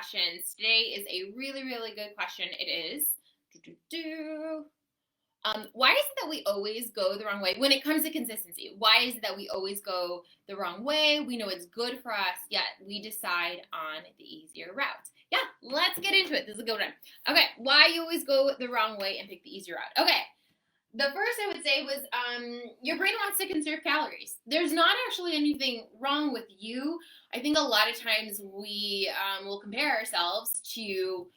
questions. Today is a really, really good question. It is, why is it that we always go the wrong way when it comes to consistency? Why is it that we always go the wrong way? We know it's good for us, yet we decide on the easier route. Yeah, let's get into it. This is a good one. Okay, why you always go the wrong way and pick the easier route. Okay, the first I would say was your brain wants to conserve calories. There's not actually anything wrong with you. I think a lot of times we will compare ourselves to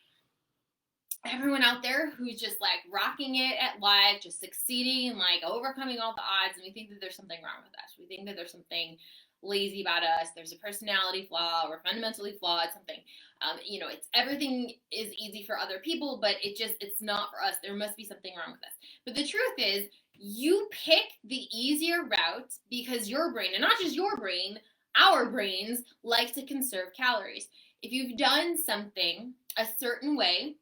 everyone out there who's just like rocking it at life, just succeeding, like overcoming all the odds, and we think that there's something wrong with us. We think that there's something lazy about us. There's a personality flaw. We're fundamentally flawed. Something, it's everything is easy for other people, but it's not for us. There must be something wrong with us. But the truth is, you pick the easier route because your brain, and not just your brain, our brains like to conserve calories. If you've done something a certain way,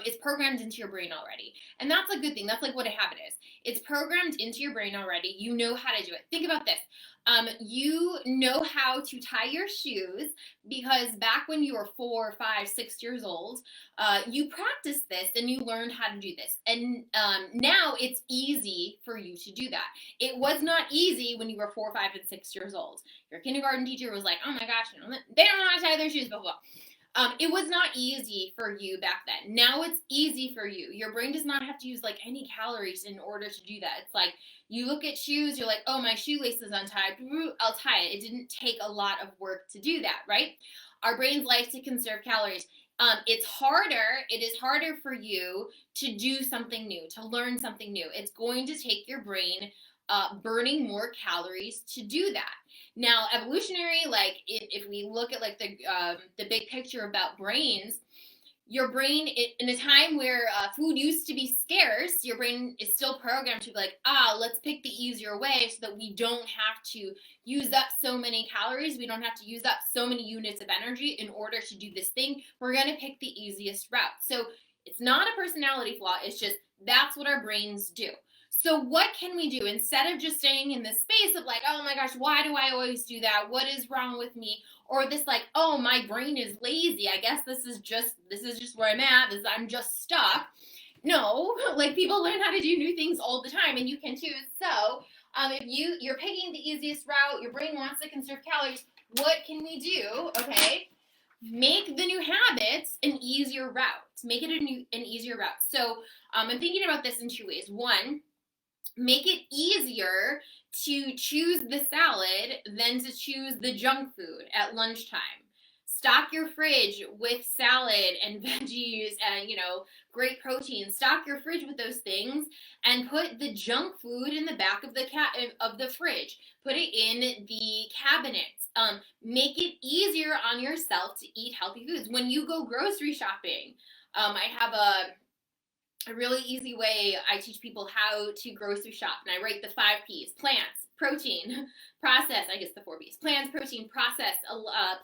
it's programmed into your brain already. And that's a good thing. That's like what a habit is. It's programmed into your brain already. You know how to do it. Think about this. You know how to tie your shoes because back when you were 4, 5, 6 years old, you practiced this and you learned how to do this. And now it's easy for you to do that. It was not easy when you were 4, 5, and 6 years old. Your kindergarten teacher was like, oh my gosh, they don't know how to tie their shoes, blah, blah, blah. It was not easy for you back then. Now it's easy for you. Your brain does not have to use like any calories in order to do that. It's like you look at shoes, you're like, oh, my shoelace is untied. I'll tie it. It didn't take a lot of work to do that, right? Our brains like to conserve calories. It is harder for you to do something new, to learn something new. It's going to take your brain burning more calories to do that. Now, evolutionary, like if we look at like the big picture about brains, your brain, in a time where food used to be scarce, your brain is still programmed to be like, let's pick the easier way so that we don't have to use up so many calories. We don't have to use up so many units of energy in order to do this thing. We're going to pick the easiest route. So it's not a personality flaw. It's just that's what our brains do. So what can we do instead of just staying in this space of like, oh my gosh, why do I always do that? What is wrong with me? Or this like, oh, my brain is lazy. I guess this is just where I'm at. I'm just stuck. No, like people learn how to do new things all the time, and you can too. So if you're picking the easiest route, your brain wants to conserve calories. What can we do? Okay, make the new habits an easier route. Make it an easier route. So I'm thinking about this in 2 ways. One, make it easier to choose the salad than to choose the junk food at lunchtime. Stock your fridge with salad and veggies and, great protein. Stock your fridge with those things and put the junk food in the back of the fridge. Put it in the cabinet. Make it easier on yourself to eat healthy foods. When you go grocery shopping, I have a really easy way I teach people how to grocery shop, and I write the 5 P's: plants, protein, process, I guess the 4 P's: plants, protein, process,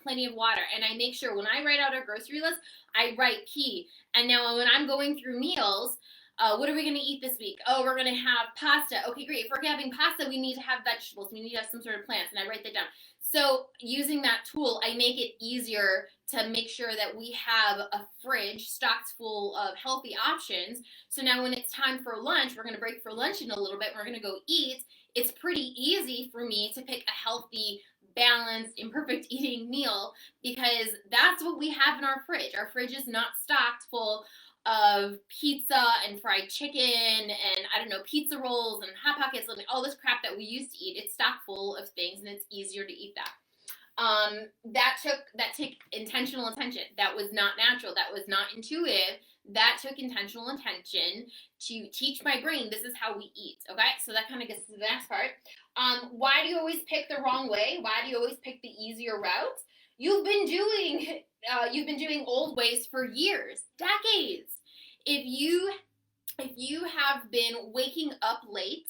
plenty of water. And I make sure when I write out our grocery list, I write P. And now when I'm going through meals, what are we going to eat this week? Oh, we're going to have pasta. Okay, great. If we're having pasta, we need to have vegetables. We need to have some sort of plants, and I write that down. So using that tool, I make it easier to make sure that we have a fridge stocked full of healthy options. So now when it's time for lunch, we're going to break for lunch in a little bit. We're going to go eat. It's pretty easy for me to pick a healthy, balanced, imperfect eating meal because that's what we have in our fridge. Our fridge is not stocked full of pizza and fried chicken and pizza rolls and hot pockets and all this crap that we used to eat. It's stocked full of things and it's easier to eat that. That took intentional attention. That was not natural. That was not intuitive. That took intentional attention to teach my brain this is how we eat. Okay, so that kind of gets to the next part. Why do you always pick the wrong way? Why do you always pick the easier route? You've been doing old ways for years, decades. If you have been waking up late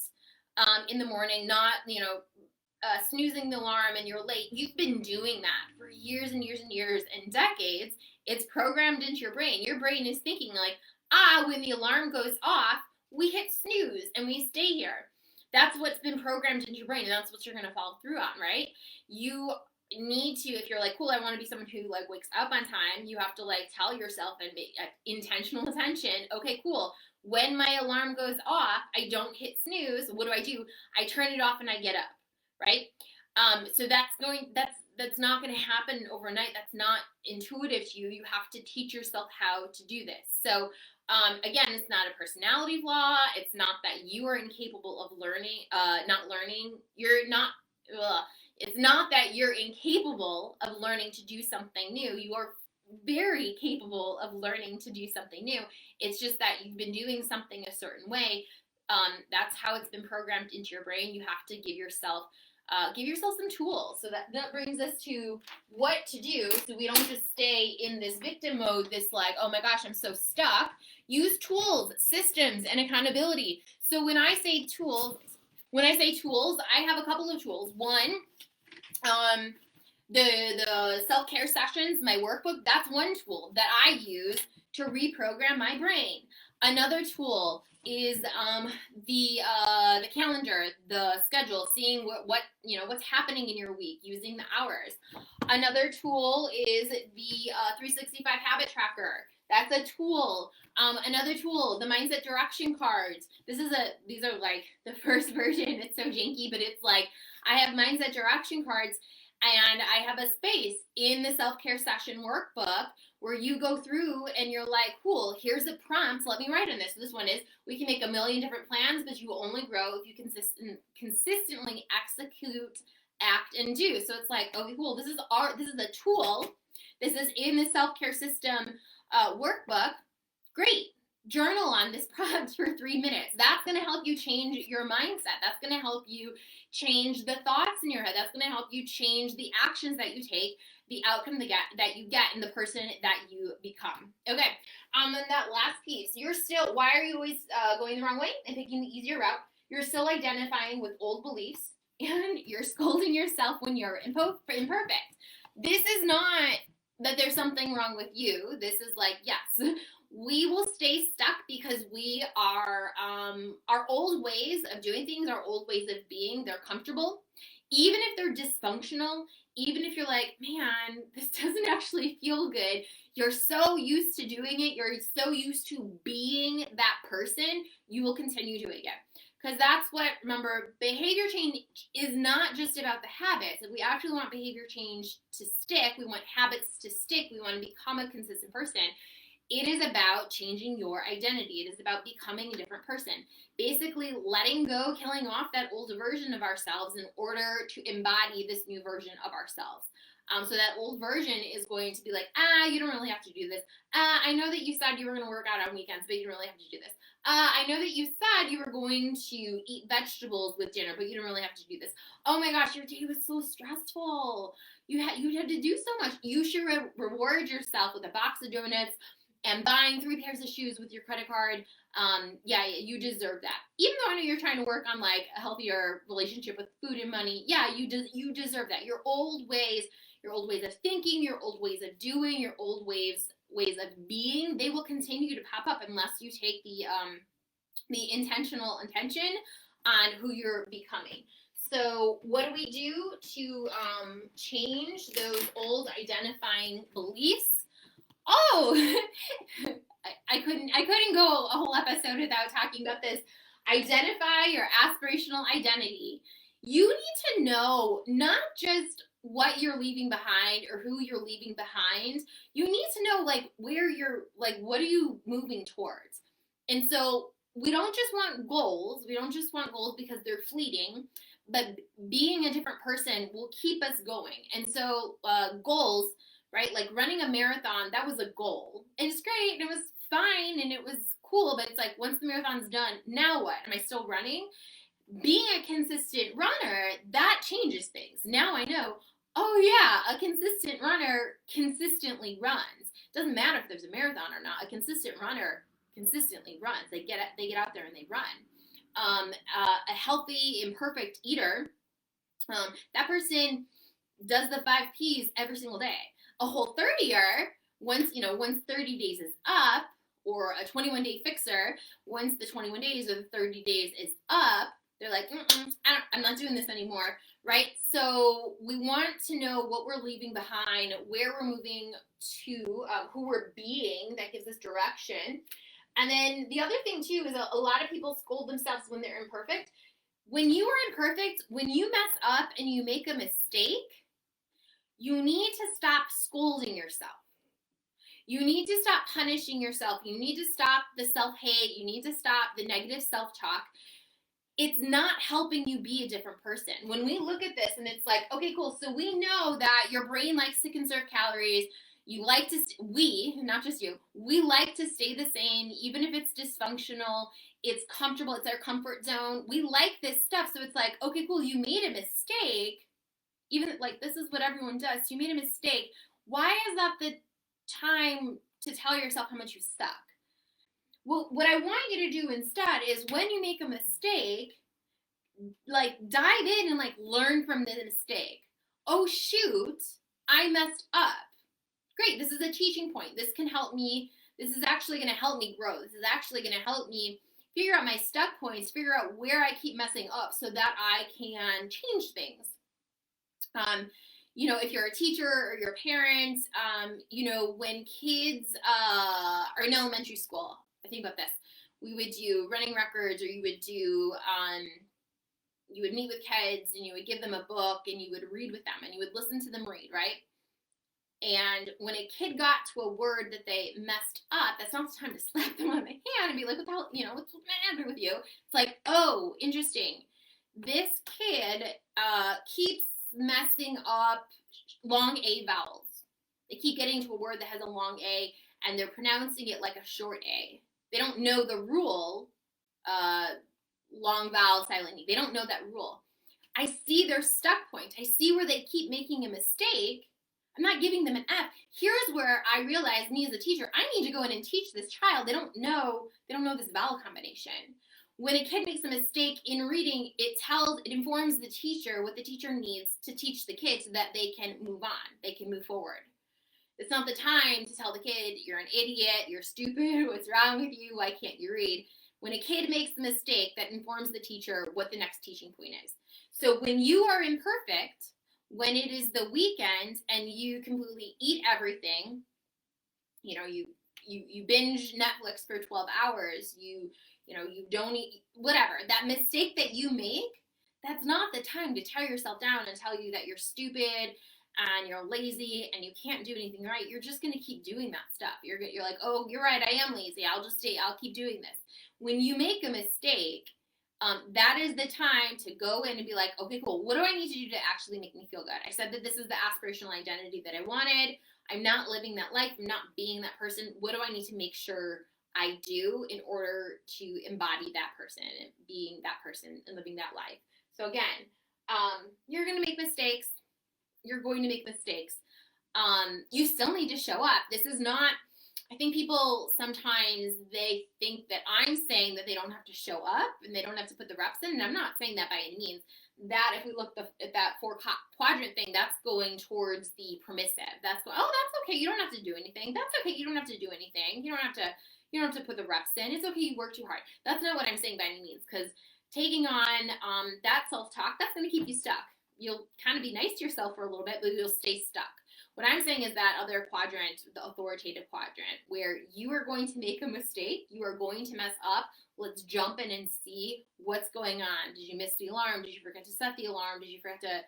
in the morning, not snoozing the alarm and you're late, you've been doing that for years and years and years and decades. It's programmed into your brain. Your brain is thinking like, when the alarm goes off, we hit snooze and we stay here. That's what's been programmed into your brain, and that's what you're going to follow through on, right? need to, if you're like, cool, I want to be someone who like wakes up on time, you have to like tell yourself and make intentional attention. Okay, cool. When my alarm goes off, I don't hit snooze. What do? I turn it off and I get up, right? So that's not going to happen overnight. That's not intuitive to you. You have to teach yourself how to do this. So again, it's not a personality flaw. It's not that you are incapable of learning, not learning. You're not. It's not that you're incapable of learning to do something new. You are very capable of learning to do something new. It's just that you've been doing something a certain way. That's how it's been programmed into your brain. You have to give yourself some tools. So that brings us to what to do, so we don't just stay in this victim mode, this like, oh my gosh, I'm so stuck. Use tools, systems, and accountability. So when I say tools, I have a couple of tools. One, the self-care sessions, my workbook, that's one tool that I use to reprogram my brain. Another tool is the calendar, the schedule, seeing what's happening in your week, using the hours. Another tool is the 365 habit tracker. That's a tool. Another tool, the mindset direction cards. These are like the first version. It's so janky, but it's like I have mindset direction cards, and I have a space in the self-care session workbook where you go through and you're like, cool, here's the prompts, let me write on this. So this one is, we can make a million different plans, but you will only grow if you consistently execute, act, and do. So it's like, okay, cool, this is a tool. This is in the self-care system workbook. Great. Journal on this prompt for 3 minutes. That's going to help you change your mindset. That's going to help you change the thoughts in your head. That's going to help you change the actions that you take, the outcome that you get, and the person that you become. Okay. And that last piece, why are you always going the wrong way and picking the easier route? You're still identifying with old beliefs, and you're scolding yourself when you're imperfect. This is not that there's something wrong with you. This is like, yes, we will stay stuck because we are, our old ways of doing things, our old ways of being, they're comfortable. Even if they're dysfunctional, even if you're like, man, this doesn't actually feel good, you're so used to doing it, you're so used to being that person, you will continue doing it. Because remember, behavior change is not just about the habits. If we actually want behavior change to stick, we want habits to stick, we want to become a consistent person, it is about changing your identity. It is about becoming a different person. Basically letting go, killing off that old version of ourselves in order to embody this new version of ourselves. So that old version is going to be like, you don't really have to do this. I know that you said you were going to work out on weekends, but you don't really have to do this. I know that you said you were going to eat vegetables with dinner, but you don't really have to do this. Oh my gosh, your day was so stressful. You had to do so much. You should reward yourself with a box of donuts and buying 3 pairs of shoes with your credit card. Yeah, you deserve that. Even though I know you're trying to work on like a healthier relationship with food and money, yeah, you deserve that. Your old ways of thinking, your old ways of doing, your old ways of being, they will continue to pop up unless you take the intentional attention on who you're becoming. So what do we do to change those old identifying beliefs? Oh, I couldn't go a whole episode without talking about this. Identify your aspirational identity. You need to know not just what you're leaving behind or who you're leaving behind. You need to know like where you're, like, what are you moving towards? And so we don't just want goals. We don't just want goals because they're fleeting, but being a different person will keep us going. And so goals, right? Like running a marathon, that was a goal. And it's great, and it was fine, and it was cool, but it's like, once the marathon's done, now what? Am I still running? Being a consistent runner, that changes things. Now I know, oh yeah, a consistent runner consistently runs. Doesn't matter if there's a marathon or not. A consistent runner consistently runs. They get out there and they run. A healthy, imperfect eater, that person does the 5 Ps every single day. A whole 30er, once 30 days is up, or a 21-day fixer, once the 21 days or the 30 days is up, they're like, I'm not doing this anymore. right? So we want to know what we're leaving behind, where we're moving to, who we're being. That gives us direction. And then the other thing too is a lot of people scold themselves when they're imperfect. When you are imperfect, when you mess up and you make a mistake, you need to stop scolding yourself. You need to stop punishing yourself. You need to stop the self-hate. You need to stop the negative self-talk. It's not helping you be a different person. When we look at this and it's like, okay, cool. So we know that your brain likes to conserve calories. You like to, we, not just you, we like to stay the same, even if it's dysfunctional, it's comfortable, it's our comfort zone. We like this stuff. So it's like, okay, cool. You made a mistake. Even like, this is what everyone does. So you made a mistake. Why is that the time to tell yourself how much you suck? Well, what I want you to do instead is when you make a mistake, like dive in and like learn from the mistake. Oh shoot, I messed up. Great, this is a teaching point. This can help me. This is actually going to help me grow. This is actually going to help me figure out my stuck points, figure out where I keep messing up so that I can change things. You know, if you're a teacher or you're a parent, you know, when kids are in elementary school, I think about this. We would do running records, or you would meet with kids and you would give them a book and you would read with them and you would listen to them read, right? And when a kid got to a word that they messed up, that's not the time to slap them on the hand and be like, what the hell, you know, what's the matter with you? It's like, oh, interesting. This kid keeps messing up long A vowels. They keep getting to a word that has a long A and they're pronouncing it like a short A. They don't know the rule, long vowel, silent E. They don't know that rule. I see their stuck point. I see where they keep making a mistake. I'm not giving them an F. Here's where I realize, me as a teacher, I need to go in and teach this child. They don't know this vowel combination. When a kid makes a mistake in reading, it informs the teacher what the teacher needs to teach the kid so that they can move on, they can move forward. It's not the time to tell the kid, you're an idiot, you're stupid, what's wrong with you, why can't you read? When a kid makes the mistake, that informs the teacher what the next teaching point is. So when you are imperfect, when it is the weekend and you completely eat everything, you know, you binge Netflix for 12 hours, you don't eat, whatever, that mistake that you make, that's not the time to tear yourself down and tell you that you're stupid and you're lazy and you can't do anything right. You're just going to keep doing that stuff. You're like, oh, you're right, I am lazy. I'll keep doing this. When you make a mistake, that is the time to go in and be like, okay, cool. What do I need to do to actually make me feel good? I said that this is the aspirational identity that I wanted. I'm not living that life. I'm not being that person. What do I need to make sure I do in order to embody that person and being that person and living that life? So again, you're going to make mistakes. You're going to make mistakes. You still need to show up. This is not, I think people sometimes they think that I'm saying that they don't have to show up and they don't have to put the reps in, and I'm not saying that by any means. That if we look at that 4 quadrant thing, that's going towards the permissive. That's going, oh, that's okay. You don't have to do anything. That's okay. You don't have to do anything. You don't have to put the reps in. It's okay. You work too hard. That's not what I'm saying by any means, because taking on that self-talk, that's going to keep you stuck. You'll kind of be nice to yourself for a little bit, but you'll stay stuck. What I'm saying is that other quadrant, the authoritative quadrant, where you are going to make a mistake, you are going to mess up. Let's jump in and see what's going on. Did you miss the alarm? Did you forget to set the alarm? Did you forget to,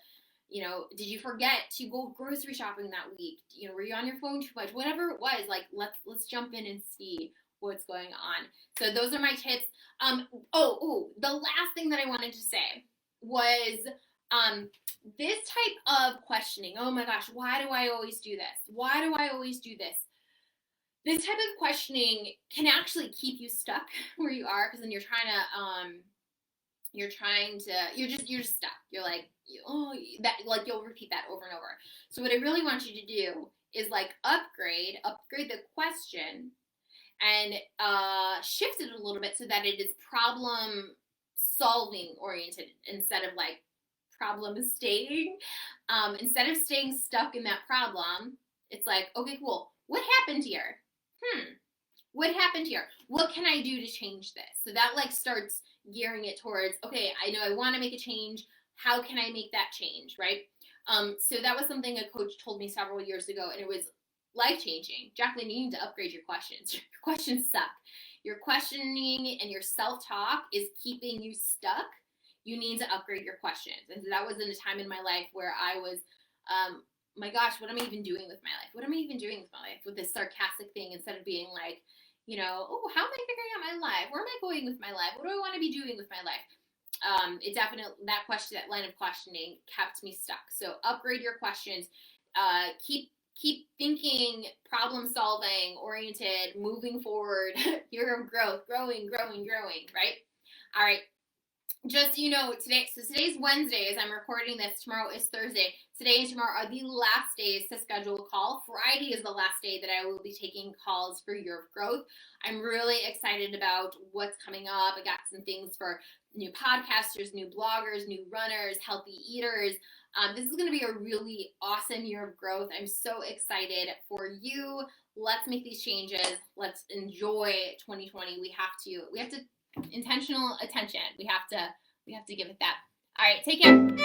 did you forget to go grocery shopping that week? Were you on your phone too much? Whatever it was, like, let's jump in and see what's going on. So those are my tips. The last thing that I wanted to say was, this type of questioning, oh my gosh, why do I always do this? Why do I always do this? This type of questioning can actually keep you stuck where you are, because then you're just stuck. You're like, you'll repeat that over and over. So what I really want you to do is like upgrade the question and shift it a little bit so that it is problem solving oriented instead of like problem staying. Instead of staying stuck in that problem, it's like, okay, cool. What happened here? What happened here? What can I do to change this? So that like starts gearing it towards, okay, I know I want to make a change. how can I make that change, right? So that was something a coach told me several years ago, and it was life-changing. Jacqueline, you need to upgrade your questions. Your questions suck. Your questioning and your self-talk is keeping you stuck. You need to upgrade your questions. And so that was in a time in my life where I was, my gosh, what am I even doing with my life? What am I even doing with my life? With this sarcastic thing, instead of being like, oh, how am I figuring out my life? Where am I going with my life? What do I want to be doing with my life? It definitely, that line of questioning kept me stuck. So upgrade your questions. Keep thinking, problem solving oriented, moving forward. Year of growth, growing, right? All right. Just today's Wednesday as I'm recording this. Tomorrow is Thursday. Today and tomorrow are the last days to schedule a call. Friday is the last day that I will be taking calls for Year of Growth. I'm really excited about what's coming up. I got some things for new podcasters, new bloggers, new runners, healthy eaters. This is going to be a really awesome year of growth. I'm so excited for you. Let's make these changes. Let's enjoy 2020. We have to intentional attention. We have to give it that. All right, take care.